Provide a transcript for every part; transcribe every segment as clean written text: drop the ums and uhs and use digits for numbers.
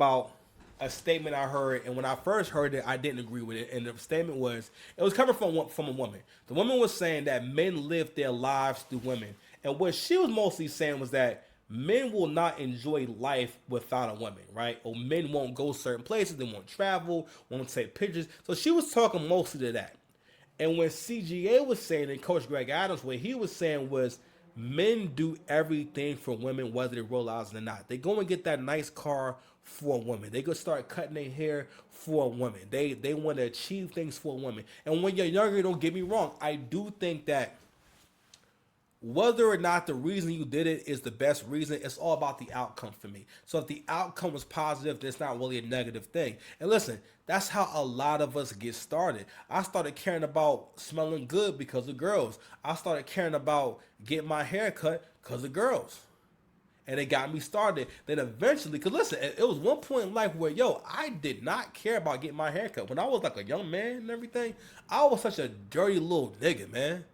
about a statement I heard, and when I first heard it, I didn't agree with it. And the statement was, it was coming from a woman. The woman was saying that men live their lives through women, and what she was mostly saying was that men will not enjoy life without a woman, right? Or men won't go certain places, they won't travel, won't take pictures. So she was talking mostly to that. And when CGA was saying, and Coach Greg Adams, what he was saying was, men do everything for women, whether they realize it or not. They go and get that nice car for a woman. They go start cutting their hair for a woman. They want to achieve things for a woman. And when you're younger, don't get me wrong, I do think that whether or not the reason you did it is the best reason, it's all about the outcome for me. So if the outcome was positive, that's not really a negative thing. And listen, that's how a lot of us get started. I started caring about smelling good because of girls. I started caring about getting my hair cut because of girls. And it got me started. Then eventually, because listen, it was one point in life where, yo, I did not care about getting my hair cut. When I was like a young man and everything, I was such a dirty little nigga, man.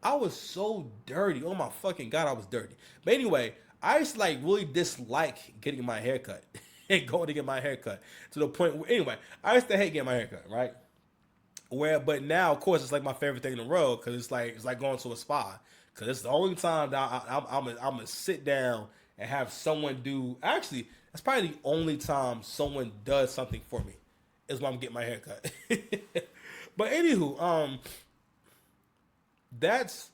I was so dirty. Oh my fucking god, I was dirty. But anyway, I used to like really dislike getting my hair cut and going to get my hair cut to the point where, anyway, I used to hate getting my hair cut, right? But now, of course, it's like my favorite thing in the world because it's like going to a spa because it's the only time that I'm gonna sit down and have someone do. Actually, that's probably the only time someone does something for me is when I'm getting my hair cut. But anywho, that's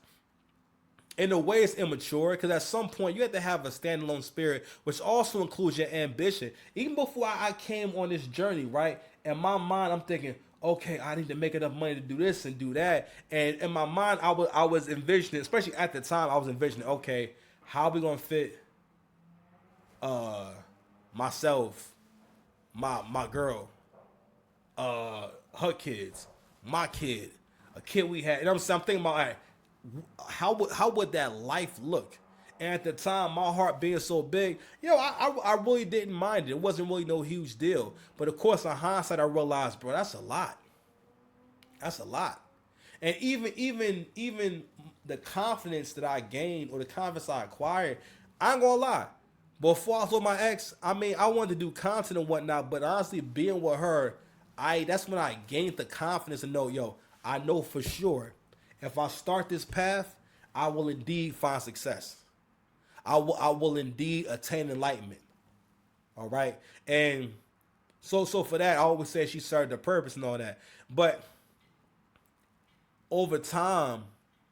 in a way it's immature because at some point you have to have a standalone spirit, which also includes your ambition. Even before I came on this journey, right? In my mind, I'm thinking, okay, I need to make enough money to do this and do that. And in my mind, I was envisioning, especially at the time, I was envisioning, okay, how are we gonna fit uh myself, my girl, her kids, my kid, a kid we had. And I'm thinking about, all right, how would that life look? And at the time, my heart being so big, I really didn't mind it. It wasn't really no huge deal. But of course, in hindsight, I realized, bro, that's a lot. That's a lot. And even the confidence that I gained or the confidence I acquired, I ain't gonna lie. Before I was with my ex, I mean, I wanted to do content and whatnot, but honestly, being with her, that's when I gained the confidence to know, yo, I know for sure if I start this path, I will indeed find success. I will indeed attain enlightenment. All right. And so for that, I always say she served a purpose and all that. But over time,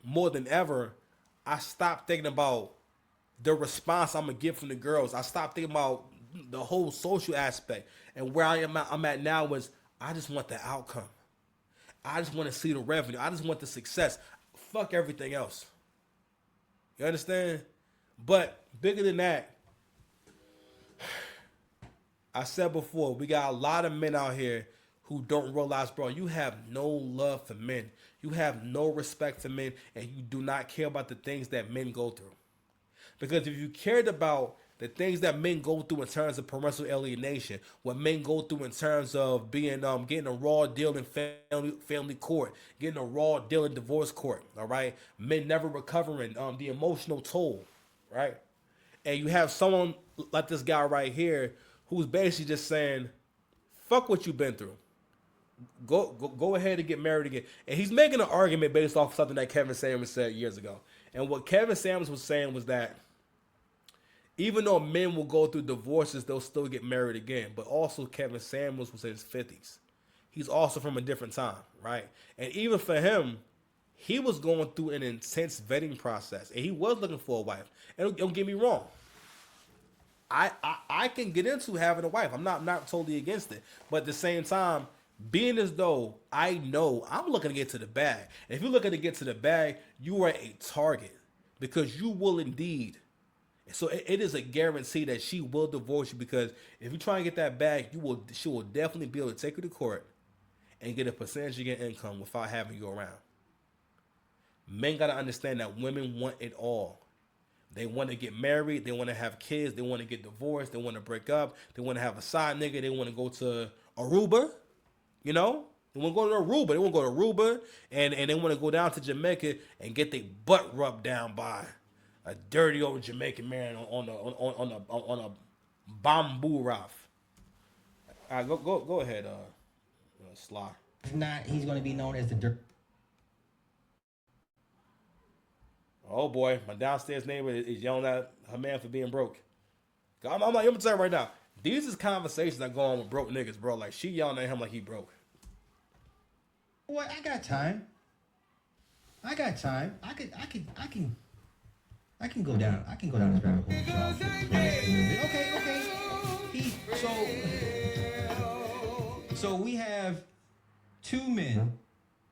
more than ever, I stopped thinking about the response I'm gonna get from the girls. I stopped thinking about the whole social aspect. And where I'm at now is I just want the outcome. I just want to see the revenue. I just want the success. Fuck everything else. You understand? But bigger than that, I said before, we got a lot of men out here who don't realize, bro, you have no love for men. You have no respect for men, and you do not care about the things that men go through. Because if you cared about the things that men go through in terms of parental alienation, what men go through in terms of being getting a raw deal in family court, getting a raw deal in divorce court, all right, men never recovering the emotional toll, right? And you have someone like this guy right here who's basically just saying, "Fuck what you've been through. Go ahead and get married again." And he's making an argument based off something that Kevin Samuels said years ago. And what Kevin Samuels was saying was that even though men will go through divorces, they'll still get married again. But also, Kevin Samuels was in his 50s. He's also from a different time, right? And even for him, he was going through an intense vetting process, and he was looking for a wife. And don't get me wrong, I can get into having a wife. I'm not totally against it, but at the same time, being as though I know I'm looking to get to the bag. And if you're looking to get to the bag, you are a target because you will indeed. So it is a guarantee that she will divorce you because if you try and get that bag, she will definitely be able to take you to court and get a percentage of your income without having you around. Men gotta understand that women want it all. They want to get married, they want to have kids, they want to get divorced, they want to break up, they want to have a side nigga, they want to go to Aruba, you know? They want to go to Aruba, and they want to go down to Jamaica and get their butt rubbed down by a dirty old Jamaican man on a bamboo raft. All right, go ahead, Sly. Not he's going to be known as the dirt. Oh boy, my downstairs neighbor is yelling at her man for being broke. I'm like, I'm gonna tell you right now. These is conversations that go on with broke niggas, bro. Like she yelling at him like he broke. What? I got time. I got time. I can go down. I can go down this rabbit hole. Okay, okay. He so we have two men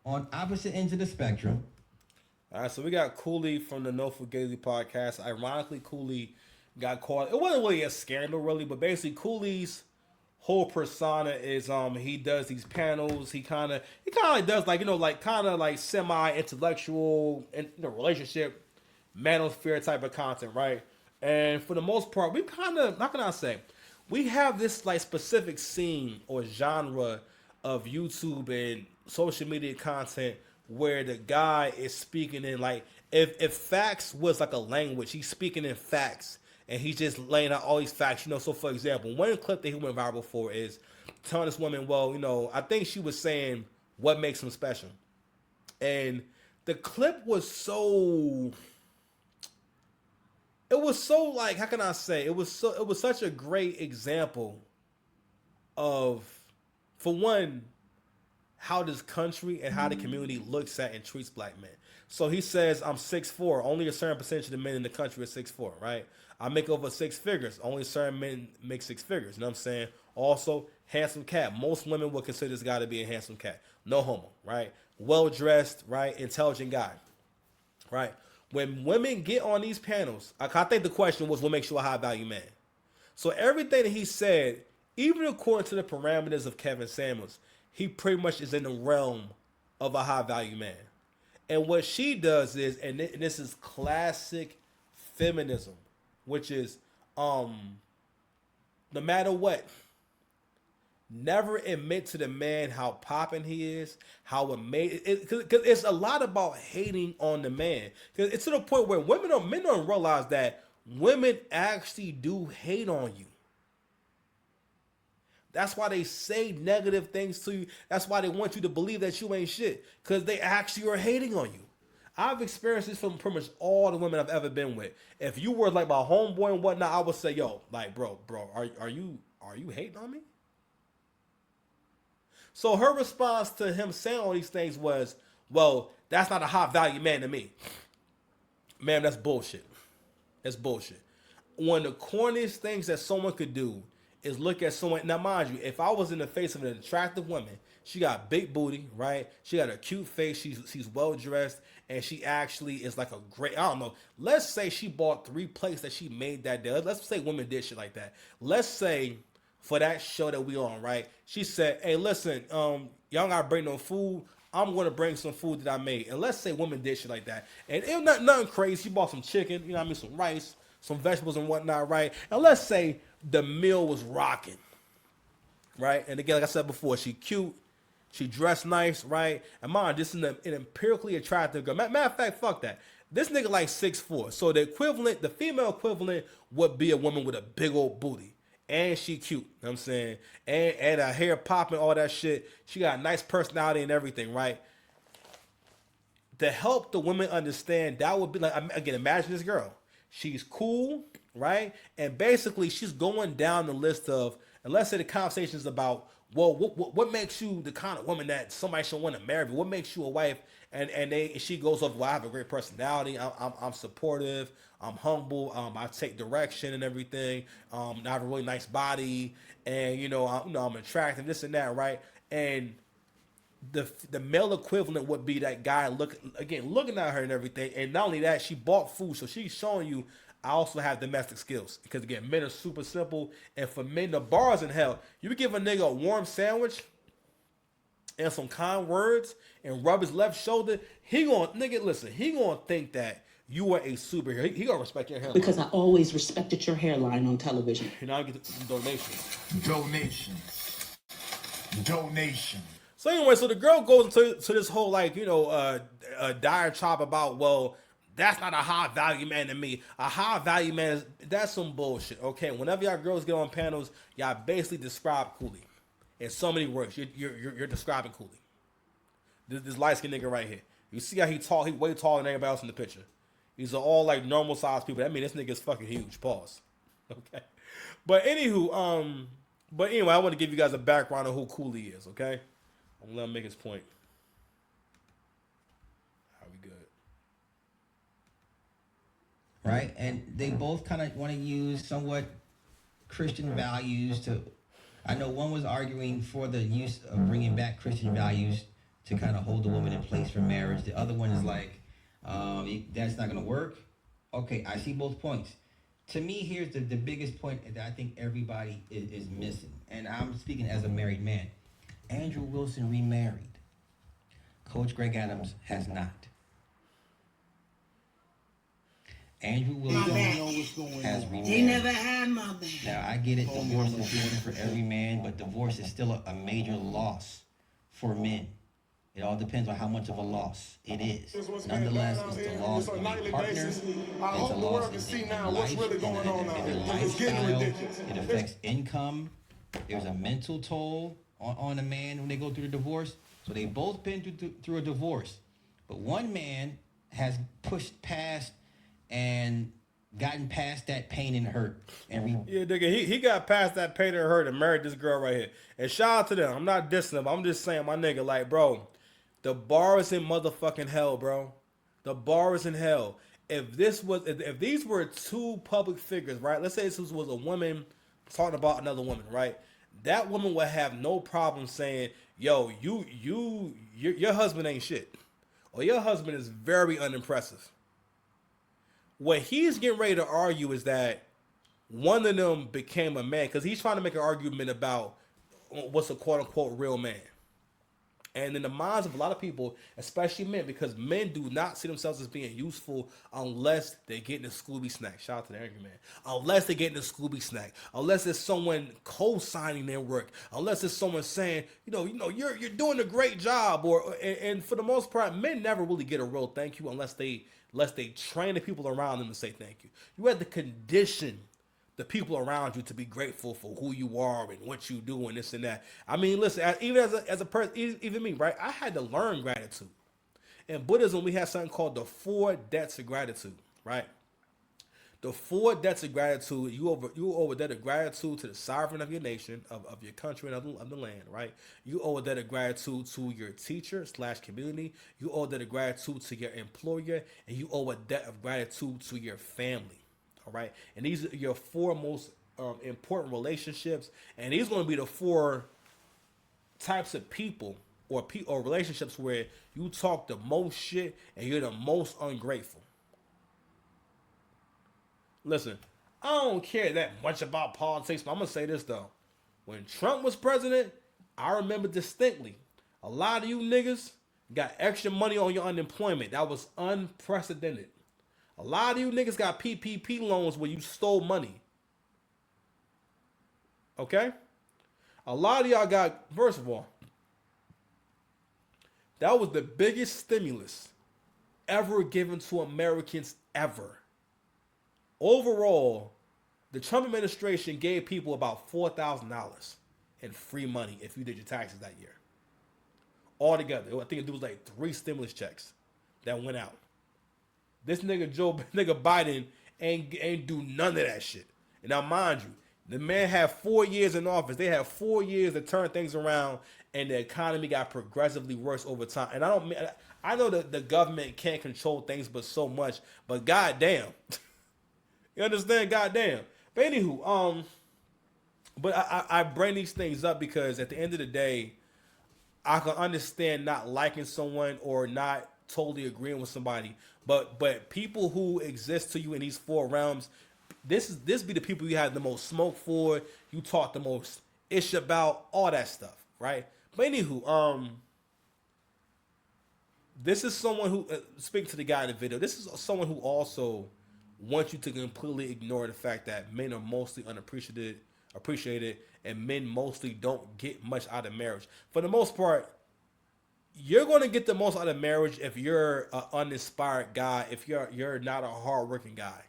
on opposite ends of the spectrum. All right, so we got Cooley from the No Fugazi podcast. Ironically, Cooley got caught. It wasn't really a scandal, really, but basically, Cooley's whole persona is he does these panels. He kind of like does like like kind of like semi intellectual and relationship manosphere type of content, right? And for the most part, we kind of, how can I say, we have this like specific scene or genre of YouTube and social media content where the guy is speaking in like if facts was like a language, he's speaking in facts and he's just laying out all these facts. So for example, one clip that he went viral for is telling this woman, well, I think she was saying what makes him special, and the clip was so like, how can I say, it was such a great example of, for one, how this country and how the community looks at and treats black men. So he says, I'm 6'4". Only a certain percentage of the men in the country are 6'4", right? I make over six figures. Only certain men make six figures. You know what I'm saying? Also, handsome cat. Most women would consider this guy to be a handsome cat. No homo, right? Well dressed, right? Intelligent guy, right? When women get on these panels, I think the question was, what makes you a high value man? So everything that he said, even according to the parameters of Kevin Samuels, he pretty much is in the realm of a high value man. And what she does is, and this is classic feminism, which is no matter what, never admit to the man how popping he is, how amazing. Because it's a lot about hating on the man. Because it's to the point where men don't realize that women actually do hate on you. That's why they say negative things to you. That's why they want you to believe that you ain't shit. Because they actually are hating on you. I've experienced this from pretty much all the women I've ever been with. If you were like my homeboy and whatnot, I would say, yo, like, bro, are you hating on me? So her response to him saying all these things was, well, that's not a high value man to me. Man, that's bullshit. That's bullshit. One of the corniest things that someone could do is look at someone. Now, mind you, if I was in the face of an attractive woman, she got big booty, right? She got a cute face. She's well dressed, and she actually is like a great. I don't know. Let's say she bought 3 plates that she made that day. Let's say women did shit like that. Let's say for that show that we on, right? She said, "Hey, listen, y'all gotta bring no food. I'm gonna bring some food that I made." And let's say women did shit like that, and it was nothing crazy. She bought some chicken, you know what I mean, some rice, some vegetables and whatnot, right? And let's say the meal was rocking, right? And again, like I said before, she cute, she dressed nice, right? And mind, this is an empirically attractive girl. Matter of fact, fuck that. This nigga like 6'4". So the equivalent, the female equivalent would be a woman with a big old booty. And she cute, you know what I'm saying? And her hair popping, all that shit. She got a nice personality and everything, right? To help the women understand, that would be like, again, imagine this girl. She's cool, right? And basically, she's going down the list of, and let's say the conversation is about, well, what makes you the kind of woman that somebody should want to marry? What makes you a wife? And she goes off, well, I have a great personality. I'm supportive. I'm humble. I take direction and everything. I have a really nice body, and I'm attractive. This and that, right? And the male equivalent would be that guy looking at her and everything. And not only that, she bought food, so she's showing you, I also have domestic skills. Because again, men are super simple, and for men, the bar is in hell. You give a nigga a warm sandwich and some kind words and rub his left shoulder, he gonna think that you are a superhero. He gonna respect your hairline. Because I always respected your hairline on television. And I get donations. Donation. So anyway, so the girl goes to this whole diatribe about, well, that's not a high value man to me. A high value man that's some bullshit. Okay, whenever y'all girls get on panels, y'all basically describe Cooley. in so many words. You're describing Cooley. This light skinned nigga right here. You see how he tall? He way taller than everybody else in the picture. These are all like normal sized people. That means this nigga is fucking huge. Pause. Okay. But anywho, but anyway, I want to give you guys a background on who Cooley is. Okay. I'm gonna let him make his point. How we good? Right, and they both kind of want to use somewhat Christian values to. I know one was arguing for the use of bringing back Christian values to kind of hold the woman in place for marriage. The other one is like, that's not going to work. Okay, I see both points. To me, here's the biggest point that I think everybody is missing. And I'm speaking as a married man. Andrew Wilson remarried. Coach Greg Adams has not. Andrew Wilson has remarried. He never had my back. Now, I get it. Divorce is different for every man, but divorce is still a major loss for men. It all depends on how much of a loss it is. Nonetheless, it's the loss of a partner. It's a loss in life, in their lifestyle. It affects income. There's a mental toll on a man when they go through a divorce. So they've both been through a divorce. But one man has pushed past and gotten past that pain and hurt. And yeah, nigga, he got past that pain and hurt and married this girl right here. And shout out to them. I'm not dissing them. I'm just saying, my nigga, like, bro, the bar is in motherfucking hell, bro. The bar is in hell. If these were two public figures, right? Let's say this was a woman talking about another woman, right? That woman would have no problem saying, yo, your husband ain't shit. Or your husband is very unimpressive. What he's getting ready to argue is that one of them became a man, because he's trying to make an argument about what's a quote-unquote real man. And in the minds of a lot of people, especially men, because men do not see themselves as being useful unless they're getting a Scooby snack. Shout out to the angry man. Unless they're getting a Scooby snack. Unless there's someone co-signing their work. Unless there's someone saying, you're doing a great job. And for the most part, men never really get a real thank you unless they train the people around them to say thank you. You have to condition the people around you to be grateful for who you are and what you do and this and that. I mean, listen, even as a person, even me, right? I had to learn gratitude. In Buddhism, we have something called the 4 debts of gratitude, right? The 4 debts of gratitude, you owe a debt of gratitude to the sovereign of your nation, of your country and of the land, right? You owe a debt of gratitude to your teacher / community. You owe a debt of gratitude to your employer, and you owe a debt of gratitude to your family. All right, and these are your 4 most important relationships, and these are going to be the 4 types of people or relationships where you talk the most shit and you're the most ungrateful. Listen, I don't care that much about politics, but I'm gonna say this though: when Trump was president, I remember distinctly a lot of you niggas got extra money on your unemployment. That was unprecedented. A lot of you niggas got PPP loans where you stole money. Okay? A lot of y'all got, first of all, that was the biggest stimulus ever given to Americans ever. Overall, the Trump administration gave people about $4,000 in free money if you did your taxes that year. Altogether, I think it was like 3 stimulus checks that went out. This nigga Biden ain't do none of that shit. And now, mind you, the man had 4 years in office. They had 4 years to turn things around, and the economy got progressively worse over time. And I know that the government can't control things but so much, but goddamn, you understand? Goddamn. But anywho, but I bring these things up because at the end of the day, I can understand not liking someone or not totally agreeing with somebody, but people who exist to you in these 4 realms, this be the people you have the most smoke for, you talk the most ish about, all that stuff, right? But anywho, this is someone who, speaking to the guy in the video, this is someone who also wants you to completely ignore the fact that men are mostly appreciated, and men mostly don't get much out of marriage. For the most part, you're going to get the most out of marriage if you're an uninspired guy, if you're not a hardworking guy.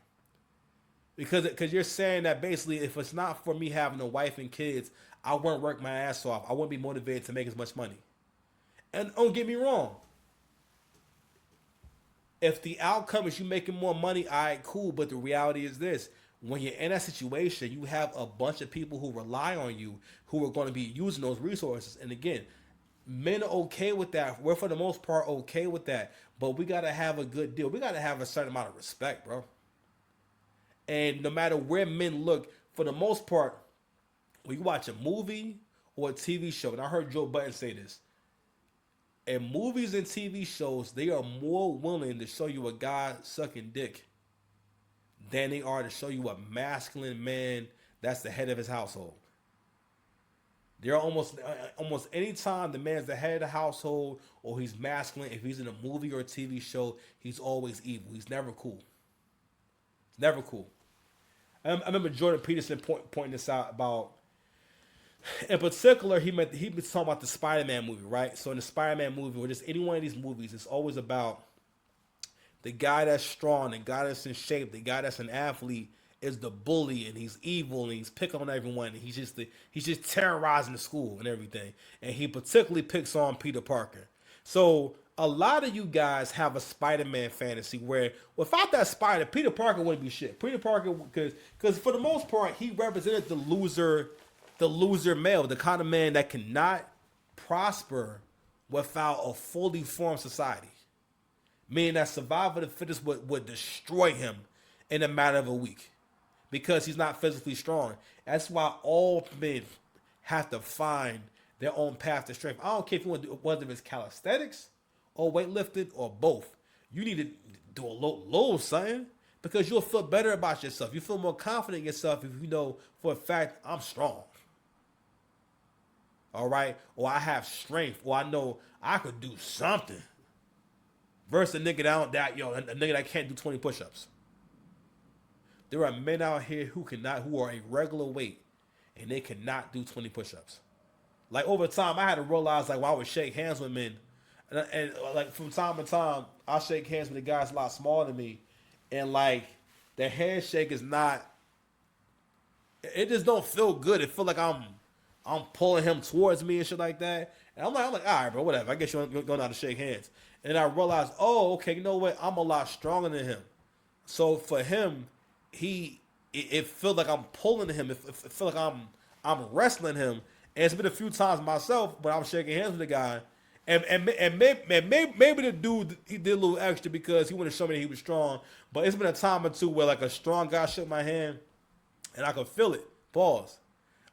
Because you're saying that basically, if it's not for me having a wife and kids, I wouldn't work my ass off. I wouldn't be motivated to make as much money. And don't get me wrong. If the outcome is you making more money, all right, cool. But the reality is this: when you're in that situation, you have a bunch of people who rely on you, who are going to be using those resources. And again, men are okay with that. We're for the most part okay with that. But we gotta have a good deal. We gotta have a certain amount of respect, bro. And no matter where men look, for the most part, when you watch a movie or a TV show, and I heard Joe Budden say this, in movies and TV shows, they are more willing to show you a guy sucking dick than they are to show you a masculine man that's the head of his household. There are almost any time the man's the head of the household or he's masculine, if he's in a movie or a TV show, he's always evil. He's never cool. It's never cool. I remember Jordan Peterson pointing this out about, in particular, he was talking about the Spider-Man movie, right? So in the Spider-Man movie, or just any one of these movies, it's always about the guy that's strong, the guy that's in shape, the guy that's an athlete is the bully, and he's evil, and he's picking on everyone, and he's just terrorizing the school and everything. And he particularly picks on Peter Parker. So a lot of you guys have a Spider-Man fantasy where without that spider, Peter Parker wouldn't be shit. Peter Parker, because for the most part, he represented the loser male, the kind of man that cannot prosper without a fully formed society. Meaning that survival of the fittest would destroy him in a matter of a week because he's not physically strong. That's why all men have to find their own path to strength. I don't care if you want to do, whether it's calisthenics or weightlifting or both. You need to do a little something because you'll feel better about yourself. You feel more confident in yourself if you know for a fact I'm strong. All right? Or I have strength, or I know I could do something. Versus a nigga a nigga that can't do 20 push-ups. There are men out here who are a regular weight, and they cannot do 20 push-ups. Like over time, I had to realize like when I would shake hands with men, and like from time to time, I shake hands with the guys a lot smaller than me, and like the handshake is not. It just don't feel good. It feel like I'm pulling him towards me and shit like that. And I'm like, all right, bro, whatever. I guess you're going to know how to shake hands. And I realized, oh, okay, you know what? I'm a lot stronger than him. So for him, it feels like I'm pulling him. It feels like I'm wrestling him. And it's been a few times myself, but I'm shaking hands with the guy. And maybe the dude, he did a little extra because he wanted to show me that he was strong. But it's been a time or two where like a strong guy shook my hand and I could feel it. Pause.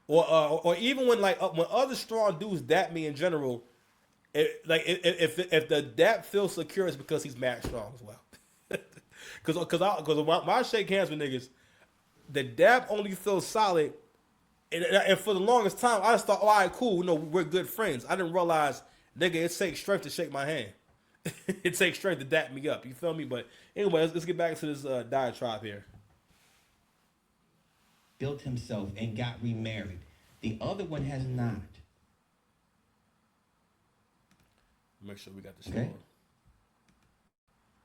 Or even when when other strong dudes dap me in general, if the dap feels secure, it's because he's mad strong as well. Because when I shake hands with niggas, the dap only feels solid, and for the longest time I just thought, oh, all right, cool, we're good friends. I didn't realize, nigga, it takes strength to shake my hand. It takes strength to dap me up. You feel me? But anyway, let's get back to this diatribe here. Built himself and got remarried. The other one has not. Make sure we got the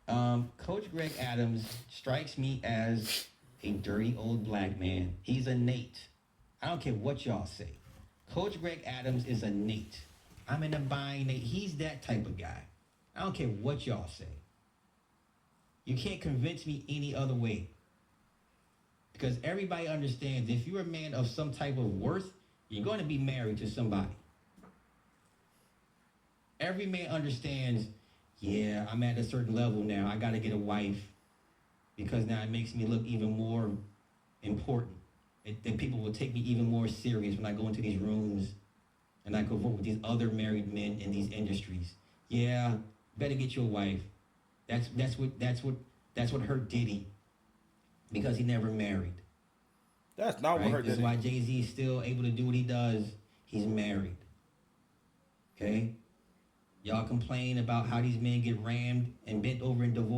okay. Coach Greg Adams strikes me as a dirty old black man. He's a Nate. I don't care what y'all say. Coach Greg Adams is a Nate. I'm in a buying Nate. He's that type of guy. I don't care what y'all say. You can't convince me any other way. Because everybody understands if you're a man of some type of worth, you're going to be married to somebody. Every man understands, yeah, I'm at a certain level now. I got to get a wife because now it makes me look even more important. Then people will take me even more serious when I go into these rooms and I go work with these other married men in these industries. Yeah, better get you a wife. That's what hurt Diddy. Because he never married. That's not what hurt Diddy. That's why Jay-Z is still able to do what he does. He's married. Okay? Y'all complain about how these men get rammed and bent over in divorce.